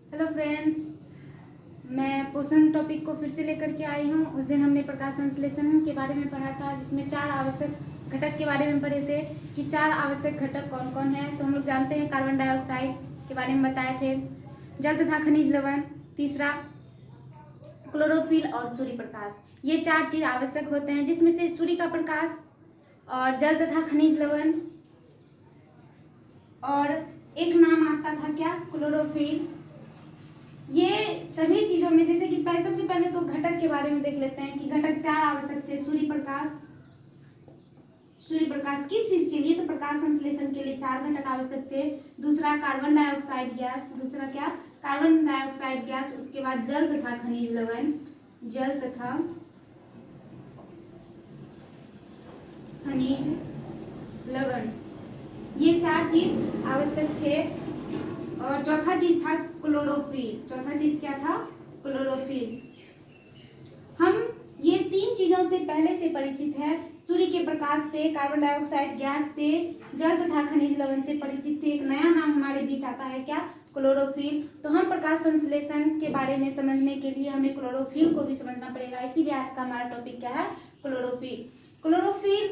Hello friends, मैं पोषण topic को फिर से लेकर के आई हूँ। उस दिन हमने प्रकाश संश्लेषण के बारे में पढ़ा था, जिसमें 4 आवश्यक घटक के बारे में पढ़े थे कि 4 आवश्यक घटक कौन कौन है। तो हम लोग जानते हैं कार्बन डाइऑक्साइड के बारे में बताए थे, जल तथा खनिज लवण, तीसरा क्लोरोफिल और सूर्य प्रकाश। ये 4 चीज़ आवश्यक होते हैं, जिसमें से सूर्य का प्रकाश और जल तथा खनिज लवण और एक नाम आता था क्या, क्लोरोफिल। ये सभी चीज़ों में जैसे कि सबसे पहले तो घटक के बारे में देख लेते हैं कि घटक 4 आवश्यक थे। सूर्य प्रकाश किस चीज़ के लिए, तो प्रकाश संश्लेषण के लिए 4 घटक आवश्यक थे। दूसरा कार्बन डाइऑक्साइड गैस, दूसरा क्या, कार्बन डाइऑक्साइड गैस। उसके बाद जल तथा खनिज लवण, जल तथा खनिज लवण, ये 4 चीज आवश्यक थे। और चौथा चीज था क्लोरोफिल। चौथा चीज क्या था, क्लोरोफिल। हम ये 3 चीजों से पहले से परिचित है। सूर्य के प्रकाश से, कार्बन डाइऑक्साइड गैस से, जल तथा खनिज लवण से परिचित थे। एक नया नाम हमारे बीच आता है क्या, क्लोरोफिल। तो हम प्रकाश संश्लेषण के बारे में समझने के लिए हमें क्लोरोफिल को भी समझना पड़ेगा, इसीलिए आज का हमारा टॉपिक क्या है, क्लोरोफिल। क्लोरोफिल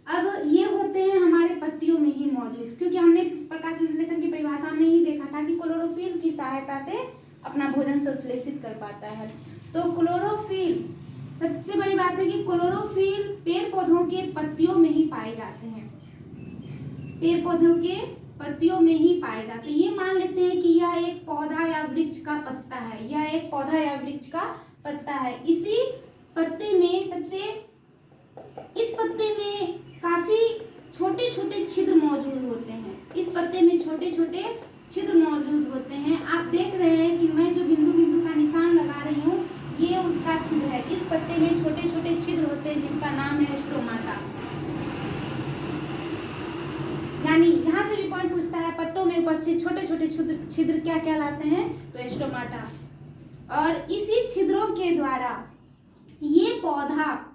अब ये होते हैं हमारे पत्तियों में ही मौजूद, क्योंकि हमने प्रकाश संश्लेषण की परिभाषा में ही देखा था कि क्लोरोफिल की सहायता से अपना भोजन संश्लेषित कर पाता है। तो क्लोरोफिल, सबसे बड़ी बात है कि क्लोरोफिल पेड़ पौधों के पत्तियों में ही पाए जाते हैं। पेड़ पौधों के पत्तियों में ही पाए जाते हैं। ये मान लेते हैं कि यह एक पौधा या वृक्ष का पत्ता है, यह एक पौधा या वृक्ष का पत्ता है। इसी पत्ते में इस पत्ते में काफी छोटे छोटे छिद्र मौजूद होते हैं। इस पत्ते में छोटे छोटे छिद्र मौजूद होते हैं। आप देख रहे हैं कि मैं जो बिंदु बिंदु का निशान लगा रही हूँ, ये उसका छिद्र है। इस पत्ते में छोटे छोटे छिद्र होते हैं, जिसका नाम है स्टोमाटा। यानी यहाँ से भी पॉइंट पूछता है, पत्तों में उपस्थित छोटे छोटे छिद्र क्या कहलाते हैं, तो स्टोमाटा। और इसी छिद्रों के द्वारा ये पौधा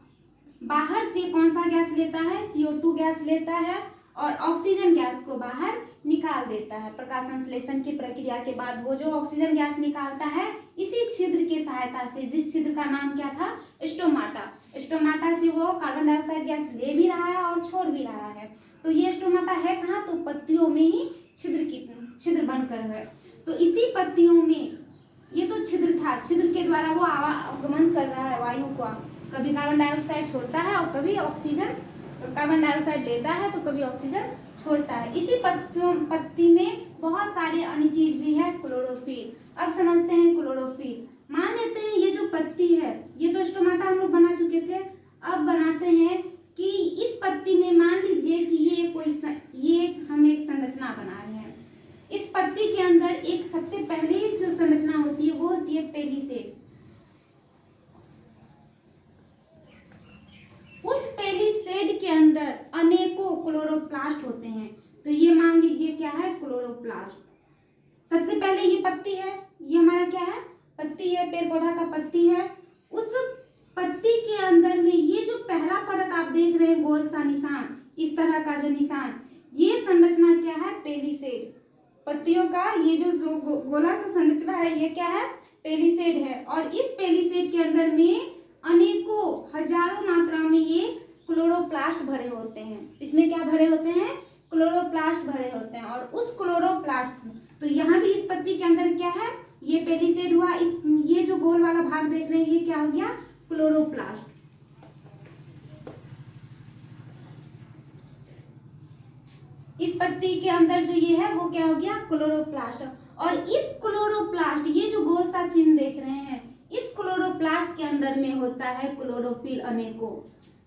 बाहर से कौन सा गैस लेता है, CO2 गैस लेता है और ऑक्सीजन गैस को बाहर निकाल देता है। प्रकाश संश्लेषण की प्रक्रिया के बाद वो जो ऑक्सीजन गैस निकालता है, इसी छिद्र की सहायता से, जिस छिद्र का नाम क्या था, स्टोमाटा। स्टोमाटा से वो कार्बन डाइऑक्साइड गैस ले भी रहा है और छोड़ भी रहा है। तो ये स्टोमाटा है कहाँ, तो पत्तियों में ही छिद्र बनकर है। तो इसी पत्तियों में ये तो छिद्र था, छिद्र के द्वारा वो आवागमन कर रहा है वायु का। कभी कार्बन डाइऑक्साइड छोड़ता है और कभी ऑक्सीजन, कार्बन डाइऑक्साइड लेता है तो कभी ऑक्सीजन छोड़ता है। इसी पत्ती में बहुत सारे अन्य चीज भी है, क्लोरोफिल। अब समझते हैं क्लोरोफिल। मान लेते हैं ये जो पत्ती है, ये तो स्टोमाटा हम लोग बना चुके थे। अब बनाते हैं कि इस पत्ती में मान लीजिए कि हम एक संरचना बना रहे हैं। इस पत्ती के अंदर एक सबसे पहली जो संरचना होती है वो होती है पेलिसेड। उस पेलिसेड के अंदर अनेकों क्लोरोप्लास्ट होते हैं। तो ये मान लीजिए क्या है, क्लोरोप्लास्ट। सबसे पहले ये पत्ती है, ये हमारा क्या है, पत्ती है, पेड़ पौधा का पत्ती है। उस पत्ती के अंदर में ये जो पहला परत आप देख रहे हैं, गोल सा निशान, इस तरह का जो निशान, ये संरचना क्या है, पेलिसेड। पत्तियों का ये जो गोला सा संरचना है, ये क्या है, पेलिसेड है। और इस पेलिसेड के अंदर में अनेकों हजारों मात्रा में ये क्लोरोप्लास्ट भरे होते हैं। इसमें क्या भरे होते हैं, क्लोरोप्लास्ट भरे होते हैं। और उस क्लोरोप्लास्ट, तो यहाँ भी इस पत्ती के अंदर क्या है, ये पेलिसेड हुआ। ये जो गोल वाला भाग देख रहे हैं, ये क्या हो गया, क्लोरोप्लास्ट। इस पत्ती के अंदर जो ये है वो क्या हो गया, क्लोरोप्लास्ट। और इस क्लोरोप्लास्ट, ये जो गोल सा चिन्ह देख रहे हैं, इस क्लोरोप्लास्ट के अंदर में होता है क्लोरोफिल अनेकों।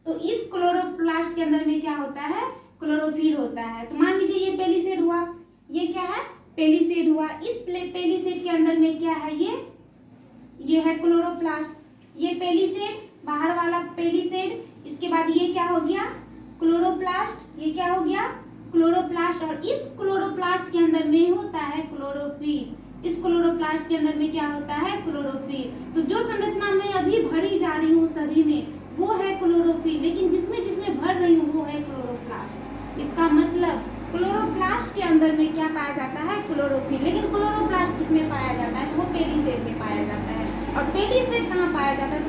तो इस क्लोरोप्लास्ट के अंदर में क्या होता है, क्लोरोफिल होता है। तो मान लीजिए ये पेलिसेड हुआ, ये क्या है, पेलिसेड हुआ। इस पेलिसेड के अंदर में क्या है, ये है क्लोरोप्लास्ट। ये पेलिसेड, बाहर वाला पेलिसेड, इसके बाद ये क्या हो गया, क्लोरोप्लास्ट। ये क्या हो गया, क्लोरोप्लास्ट। और इस क्लोरोप्लास्ट के अंदर में होता है क्लोरोफिल। इस क्लोरोप्लास्ट के अंदर में क्या होता है, क्लोरोफिल। तो जो संरचना मैं अभी भरी जा रही हूँ सभी में, वो है क्लोरोफिल, लेकिन जिसमें जिसमें भर रही हूँ वो है क्लोरोप्लास्ट। इसका मतलब क्लोरोप्लास्ट के अंदर में क्या पाया जाता है, क्लोरोफिल। लेकिन क्लोरोप्लास्ट किसमें पाया जाता है,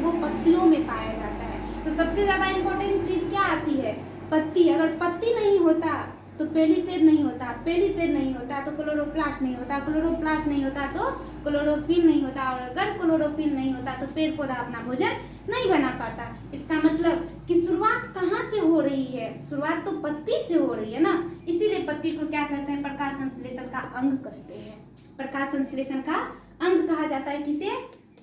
वो पत्तियों में पाया जाता है। तो सबसे ज्यादा इंपॉर्टेंट चीज क्या आती है? पत्ती। अगर पत्ती नहीं होता तो पेलिसेड नहीं होता, पेलिसेड नहीं होता तो क्लोरोप्लास्ट नहीं होता, क्लोरोप्लास्ट नहीं होता तो क्लोरोफिल नहीं होता, और अगर क्लोरोफिल नहीं होता तो पेड़ पौधा अपना भोजन नहीं बना पाता। इसका मतलब कि शुरुआत कहाँ से हो रही है? शुरुआत तो पत्ती से हो रही है ना, इसीलिए पत्ती को क्या कहते हैं? प्रकाश संश्लेषण का अंग कहते हैं। प्रकाश संश्लेषण का अंग कहा जाता है किसे?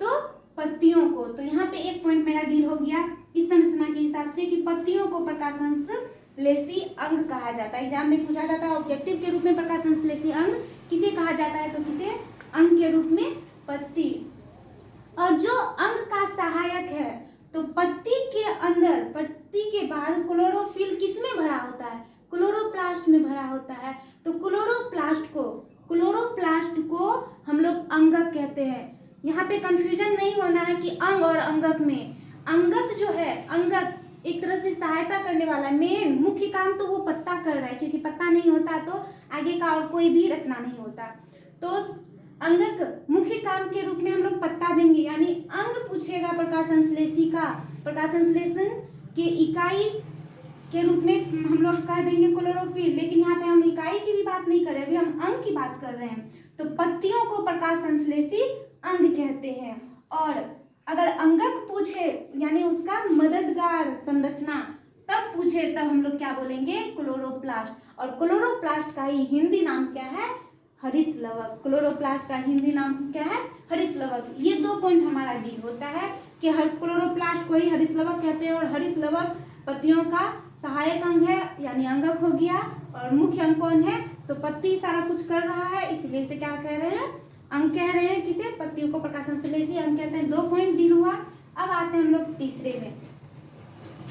तो पत्तियों को। तो यहाँ पे एक पॉइंट मेरा डील हो गया इस संरचना के हिसाब से कि पत्तियों को प्रकाश संश्लेषी अंग कहा जाता है। एग्जाम में पूछा जाता है ऑब्जेक्टिव के रूप में प्रकाश संश्लेषी अंग किसे कहा जाता है? तो किसे? अंग के रूप में पत्ती। और जो अंग का सहायक है, तो पत्ती के अंदर, पत्ती के बाद क्लोरोफिल किसमें भरा होता है? क्लोरोप्लास्ट में भरा होता है। तो क्लोरोप्लास्ट को हम लोग अंगक कहते हैं। यहाँ पे कंफ्यूजन नहीं होना है कि अंग और अंगक में। अंगक जो है, अंगक एक तरह से सहायता करने वाला, मेन मुख्य काम तो वो पत्ता कर रहा है, क्योंकि पत्ता नहीं होता तो आगे का और कोई भी रचना नहीं होता। तो अंगक मुख्य काम के रूप में हम लोग पत्ता देंगे, यानी अंग पूछेगा प्रकाश संश्लेषी का, प्रकाश संश्लेषण के इकाई के रूप में हम लोग कह देंगे क्लोरोफिल। लेकिन यहाँ पे हम इकाई की भी बात नहीं कर रहे, अभी हम अंग की बात कर रहे हैं। तो पत्तियों को प्रकाश संश्लेषी अंग कहते हैं। और अगर अंगक पूछे यानी उसका मददगार संरचना तब पूछे, तब हम लोग क्या बोलेंगे? क्लोरोप्लास्ट। और क्लोरोप्लास्ट का ही हिंदी नाम क्या है? हरित लवक। क्लोरोप्लास्ट का हिंदी नाम क्या है? हरित लवक। ये दो पॉइंट हमारा डील होता है कि हर क्लोरोप्लास्ट को ही हरित लवक कहते हैं, और हरित लवक पत्तियों का सहायक अंग है, यानी अंगक हो गया। और मुख्य अंग कौन है? तो पत्ती सारा कुछ कर रहा है, इसलिए इसे क्या कह रहे हैं? अंग कह रहे हैं। किसे? पत्तियों को प्रकाश संश्लेषी अंग कहते हैं। दो पॉइंट डील हुआ। अब आते हैं हम लोग तीसरे में।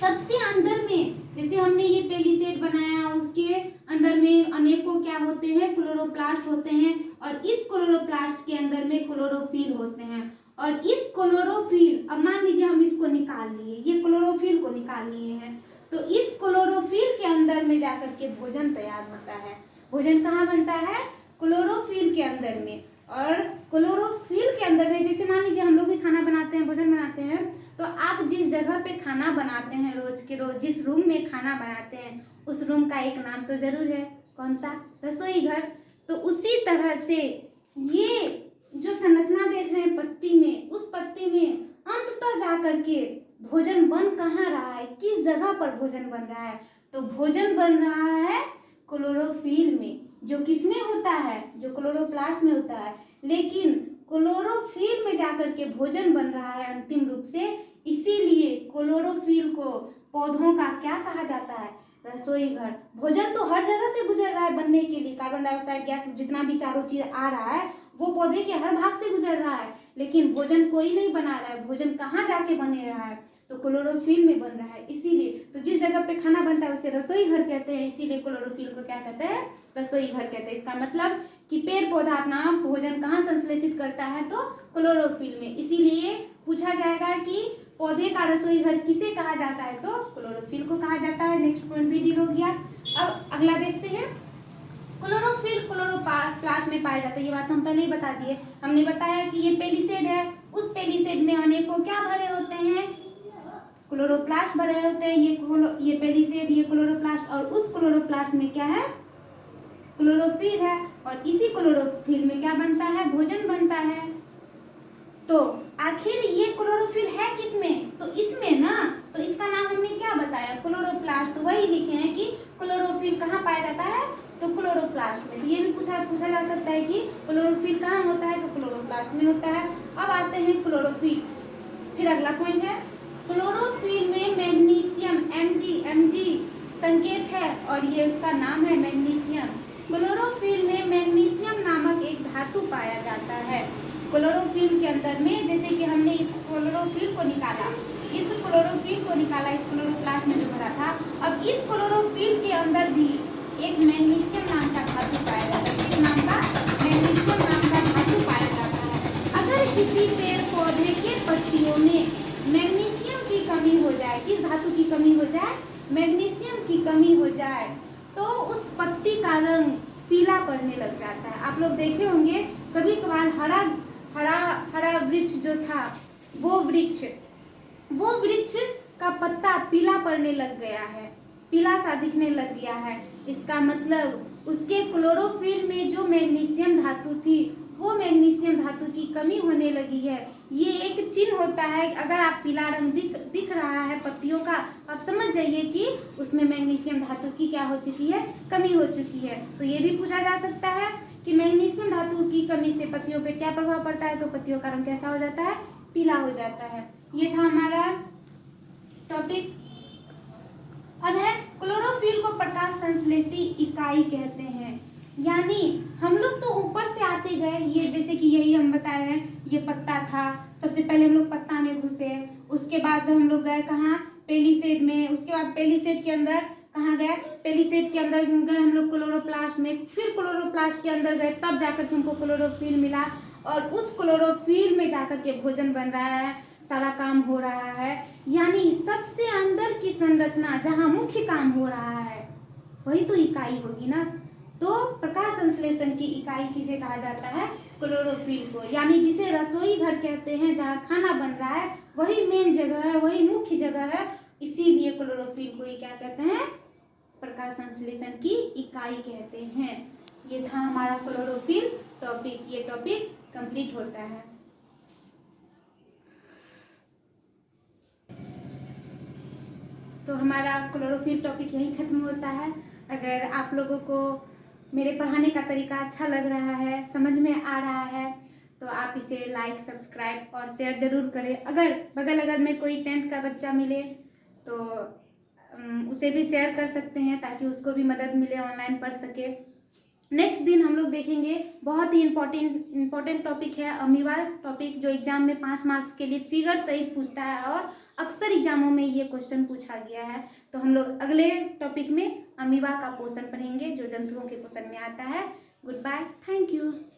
सबसे अंदर में, जैसे हमने ये पेलिसेड बनाया, उसके अंदर में अनेकों क्या होते हैं? क्लोरोप्लास्ट होते हैं। और इस क्लोरोप्लास्ट के अंदर में क्लोरोफिल होते हैं। और इस क्लोरोफिल, अब मान लीजिए हम इसको निकाल लिए, ये क्लोरोफिल को निकाल लिए हैं, तो इस क्लोरोफिल के अंदर में जाकर के भोजन तैयार होता है। भोजन कहाँ बनता है? क्लोरोफिल के अंदर में। और क्लोरोफिल के अंदर में, जैसे मान लीजिए हम लोग भी खाना बनाते हैं, भोजन बनाते हैं, तो आप जिस जगह पे खाना बनाते हैं, रोज के रोज जिस रूम में खाना बनाते हैं, उस रूम का एक नाम तो जरूर है। कौन सा? रसोई घर। तो उसी तरह से ये जो संरचना देख रहे हैं पत्ती में, उस पत्ती में अंततः जाकर के भोजन बन कहाँ रहा है? किस जगह पर भोजन बन रहा है? तो भोजन बन रहा है क्लोरोफिल में, जो किसमें होता है? जो क्लोरोप्लास्ट में होता है। लेकिन क्लोरोफिल में जाकर के भोजन बन रहा है अंतिम रूप से, इसीलिए क्लोरोफिल को पौधों का क्या कहा जाता है? रसोई घर। भोजन तो हर जगह से गुजर रहा है बनने के लिए, कार्बन डाइऑक्साइड गैस जितना भी चारों चीज आ रहा है वो पौधे के हर भाग से गुजर रहा है, लेकिन भोजन कोई नहीं बना रहा है। भोजन कहाँ जाके बने रहा है? तो क्लोरोफिल में बन रहा है। इसीलिए तो जिस जगह पे खाना बनता है उसे रसोई घर कहते हैं, इसीलिए क्लोरोफिल को क्या कहते हैं? रसोई घर कहते हैं। इसका मतलब कि पेड़ पौधा अपना भोजन कहाँ संश्लेषित करता है? तो क्लोरोफिल में। इसीलिए पूछा जाएगा कि पौधे का रसोई घर किसे कहा जाता है? तो क्लोरोफिल को कहा जाता है। नेक्स्ट पॉइंट भी डील हो गया। अब अगला देखते हैं। क्लोरोफिल क्लोरोप्लास्ट में पाया जाता है, ये बात हम पहले ही बता दिए। हमने बताया कि ये पेलिसेड है, उस पेलिसेड में अनेकों क्या भरे होते हैं? क्लोरोप्लास्ट भरे होते हैं। ये पेलिसेड, ये क्लोरोप्लास्ट, और उस क्लोरोप्लास्ट में क्या है? क्लोरोफिल है। और इसी क्लोरोफिल में क्या बनता है? भोजन बनता है। तो आखिर ये क्लोरोफिल है किसमें? तो इसमें ना। तो इसका नाम हमने क्या बताया? क्लोरोप्लास्ट। तो वही लिखे हैं कि क्लोरोफिल कहाँ पाया जाता है? तो क्लोरोप्लास्ट में। तो ये भी पूछा जा सकता है कि क्लोरोफिल कहाँ होता है? तो क्लोरोप्लास्ट में होता है। अब आते हैं क्लोरोफिल। फिर अगला पॉइंट है क्लोरोफिल में मैग्नीशियम, Mg संकेत है, और ये इसका नाम है मैग्नीशियम। क्लोरोफिल में मैग्नीशियम नामक एक धातु पाया जाता है। क्लोरोफिल के अंदर में, जैसे कि हमने इस क्लोरोफिल को निकाला, इस क्लोरोप्लास्ट में जो भरा था, अब इस क्लोरोफिल के अंदर भी एक मैग्नीशियम नाम का धातु पाया जाता है। किस नाम का? मैग्नीशियम नाम का धातु पाया जाता है। अगर किसी पेड़ पौधे के पत्तियों में मैग्नीशियम की कमी हो जाए, किस धातु की कमी हो जाए? मैग्नीशियम की कमी हो जाए, तो उस पत्ती का रंग पीला पड़ने लग जाता है। आप लोग देखे होंगे कभी कभार हरा वृक्ष जो था, वो वृक्ष वो वृक्ष का पत्ता पीला पड़ने लग गया है, पीला सा दिखने लग गया है। इसका मतलब उसके क्लोरोफिल में जो मैग्नीशियम धातु थी वो मैग्नीशियम धातु की कमी होने लगी है। ये एक चिन्ह होता है, अगर आप पीला रंग दिख रहा है पत्तियों का, आप समझ जाइए कि उसमें मैग्नीशियम धातु की क्या हो चुकी है, कमी हो चुकी है। तो ये भी पूछा जा सकता है कि मैग्नीशियम धातु की कमी से पत्तियों पे क्या प्रभाव पड़ता है, तो पत्तियों का रंग कैसा हो जाता है, पीला हो जाता है। ये था हमारा टॉपिक। अब है क्लोरोफिल को प्रकाश संश्लेषी इकाई कहते हैं। यानी हम लोग तो ऊपर से आते गए, ये जैसे कि यही हम बताए हैं, ये पत्ता था, सबसे पहले हम लोग पत्ता में घुसे, उसके बाद हम लोग गए कहाँ, पेलिसेड में, उसके बाद पेलिसेड के अंदर कहाँ गए, पेलिसेड के अंदर गए हम लोग क्लोरोप्लास्ट में, फिर क्लोरोप्लास्ट के अंदर गए, तब जाकर के हमको क्लोरोफिल मिला, और उस क्लोरोफिल में जाकर के भोजन बन रहा है, सारा काम हो रहा है। यानी सबसे अंदर की संरचना जहाँ मुख्य काम हो रहा है वही तो इकाई होगी ना। तो प्रकाश संश्लेषण की इकाई किसे कहा जाता है, क्लोरोफिल को। यानी जिसे रसोई घर कहते हैं, जहाँ खाना बन रहा है वही मेन जगह है, वही मुख्य जगह है, इसीलिए क्लोरोफिल को ही क्या कहते हैं, प्रकाश संश्लेषण की इकाई कहते हैं। ये था हमारा क्लोरोफिल टॉपिक। ये टॉपिक कंप्लीट होता है। तो हमारा क्लोरोफिल टॉपिक यही खत्म होता है। अगर आप लोगों को मेरे पढ़ाने का तरीका अच्छा लग रहा है, समझ में आ रहा है, तो आप इसे लाइक, सब्सक्राइब और शेयर ज़रूर करें। अगर बगल अगर में कोई 10th का बच्चा मिले तो उसे भी शेयर कर सकते हैं, ताकि उसको भी मदद मिले, ऑनलाइन पढ़ सके। नेक्स्ट दिन हम लोग देखेंगे बहुत ही इम्पोर्टेंट टॉपिक है अमीबा टॉपिक, जो एग्जाम में 5 मार्क्स के लिए फिगर सहित पूछता है, और अक्सर एग्जामों में ये क्वेश्चन पूछा गया है। तो हम लोग अगले टॉपिक में अमीबा का पोषण पढ़ेंगे, जो जंतुओं के पोषण में आता है। Good bye, thank you.